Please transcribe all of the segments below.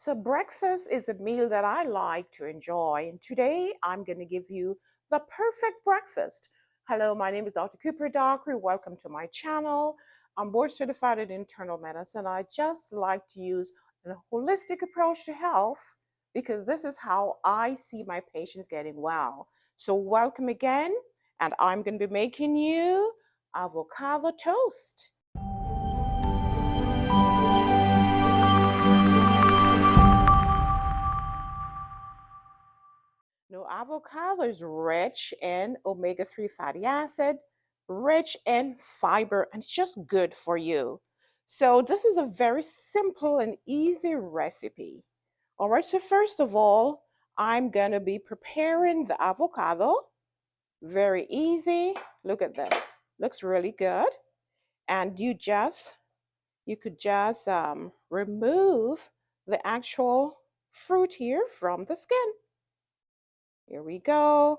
So breakfast is a meal that I like to enjoy, and today I'm going to give you the perfect breakfast. Hello, my name is Dr. Cooper Dockery. Welcome to my channel. I'm board certified in internal medicine. I just like to use a holistic approach to health because this is how I see my patients getting well. So welcome again, and I'm going to be making you avocado toast. No, avocado is rich in omega-3 fatty acid, rich in fiber, and it's just good for you. So this is a very simple and easy recipe. All right, so first of all, I'm gonna be preparing the avocado. Very easy. Look at this. Looks really good. And you could just remove the actual fruit here from the skin. Here we go.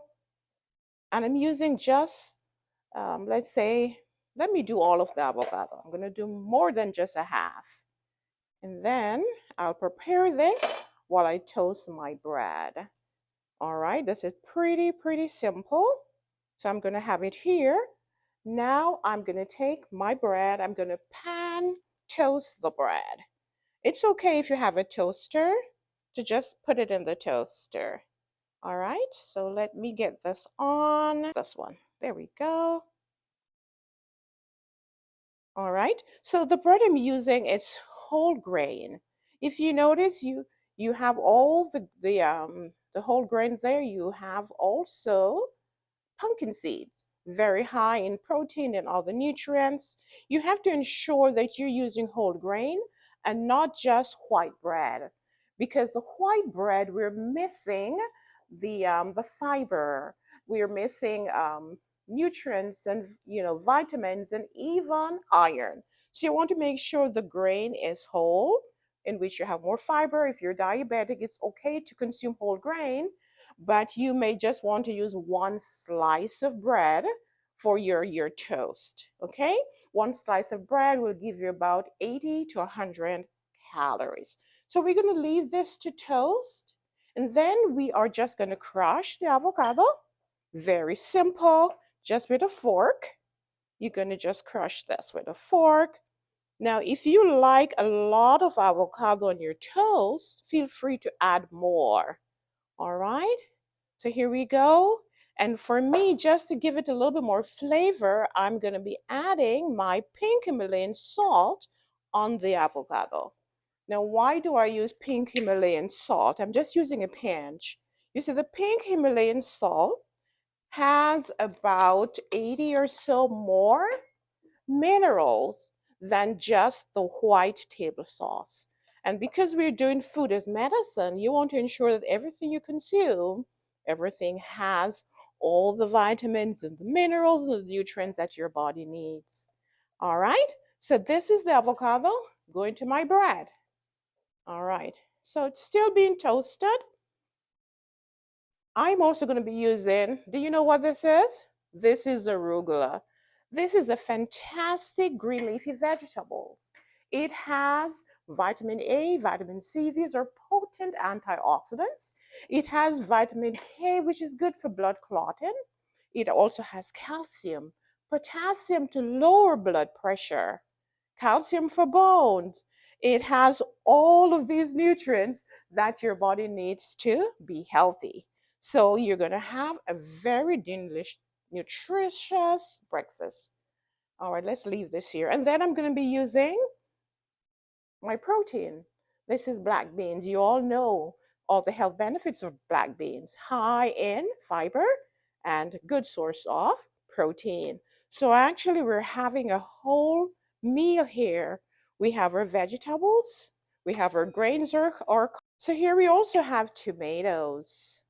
And I'm using just, let's say, let me do all of the avocado. I'm going to do more than just a half. And then I'll prepare this while I toast my bread. All right, this is pretty simple. So I'm going to have it here. Now I'm going to take my bread. I'm going to pan toast the bread. It's okay if you have a toaster to just put it in the toaster. All right, so let me get this on this one. There we go. All right, so the bread I'm using is whole grain. If you notice, you have all the whole grain there. You have also pumpkin seeds, very high in protein and other nutrients. You have to ensure that you're using whole grain and not just white bread, because the white bread we're missing the fiber, we're missing nutrients and vitamins and even iron. So you want to make sure the grain is whole, in which you have more fiber. If you're diabetic, it's okay to consume whole grain, but you may just want to use one slice of bread for your toast. Okay, one slice of bread will give you about 80 to 100 calories. So we're going to leave this to toast, and then we are just going to crush the avocado. Very simple, just with a fork. You're going to just crush this with a fork. Now, if you like a lot of avocado on your toast, feel free to add more. All right, so here we go. And for me, just to give it a little bit more flavor, I'm going to be adding my pink Himalayan salt on the avocado. Now, why do I use pink Himalayan salt? I'm just using a pinch. You see, the pink Himalayan salt has about 80 or so more minerals than just the white table sauce. And because we're doing food as medicine, you want to ensure that everything you consume, everything has all the vitamins and the minerals and the nutrients that your body needs. All right, so this is the avocado going to my bread. All right, so it's still being toasted. I'm also going to be using, do you know what this is? This is arugula. This is a fantastic green leafy vegetable. It has vitamin A, vitamin C. These are potent antioxidants. It has vitamin K, which is good for blood clotting. It also has calcium, potassium to lower blood pressure, calcium for bones. It has all of these nutrients that your body needs to be healthy. So you're going to have a very delicious, nutritious breakfast. All right, let's leave this here. And then I'm going to be using my protein. This is black beans. You all know all the health benefits of black beans. High in fiber and good source of protein. So actually we're having a whole meal here. We have our vegetables, we have our grains or so here we also have tomatoes.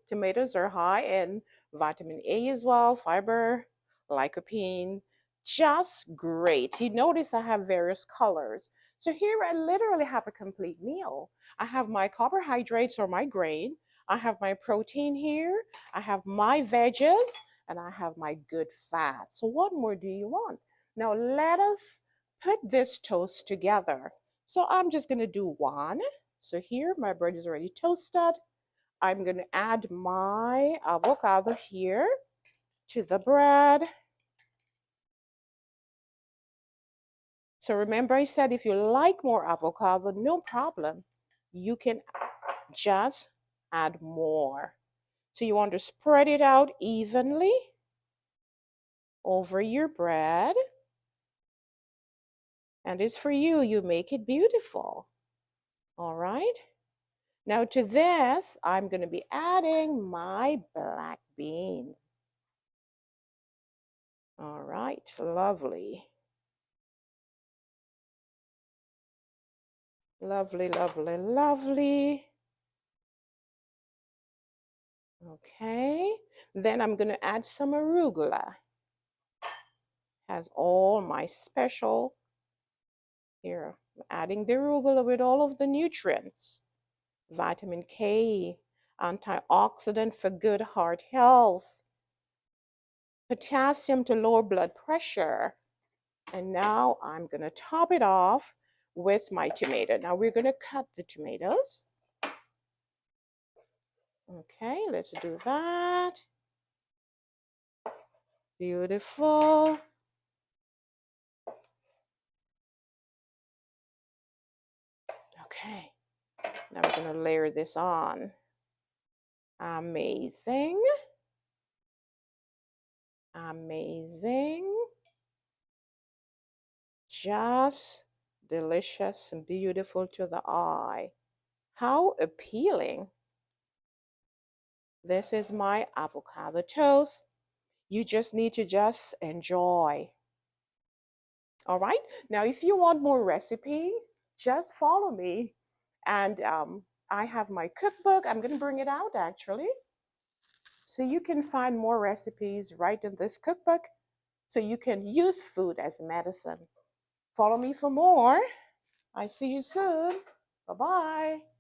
Tomatoes are high in vitamin A as well, fiber, lycopene, just great. You notice I have various colors. So here I literally have a complete meal. I have my carbohydrates or my grain. I have my protein here. I have my veggies and I have my good fat. So what more do you want? Now let us put this toast together. So I'm just going to do one. So here, my bread is already toasted. I'm going to add my avocado here to the bread. So remember I said if you like more avocado, no problem. You can just add more. So you want to spread it out evenly over your bread. And it's for you. You make it beautiful. All right. Now to this, I'm going to be adding my black beans. All right. Lovely. Lovely, lovely, lovely. Okay. Then I'm going to add some arugula. Has all my special here. I'm adding the arugula with all of the nutrients. Vitamin K, antioxidant for good heart health, potassium to lower blood pressure. And now I'm going to top it off with my tomato. Now we're going to cut the tomatoes. Okay, let's do that. Beautiful. Okay, now we're going to layer this on. Amazing. Amazing. Just delicious and beautiful to the eye. How appealing. This is my avocado toast. You just need to just enjoy. All right. Now, if you want more recipe, just follow me. And I have my cookbook. I'm going to bring it out actually. So you can find more recipes right in this cookbook. So you can use food as medicine. Follow me for more. I see you soon. Bye-bye.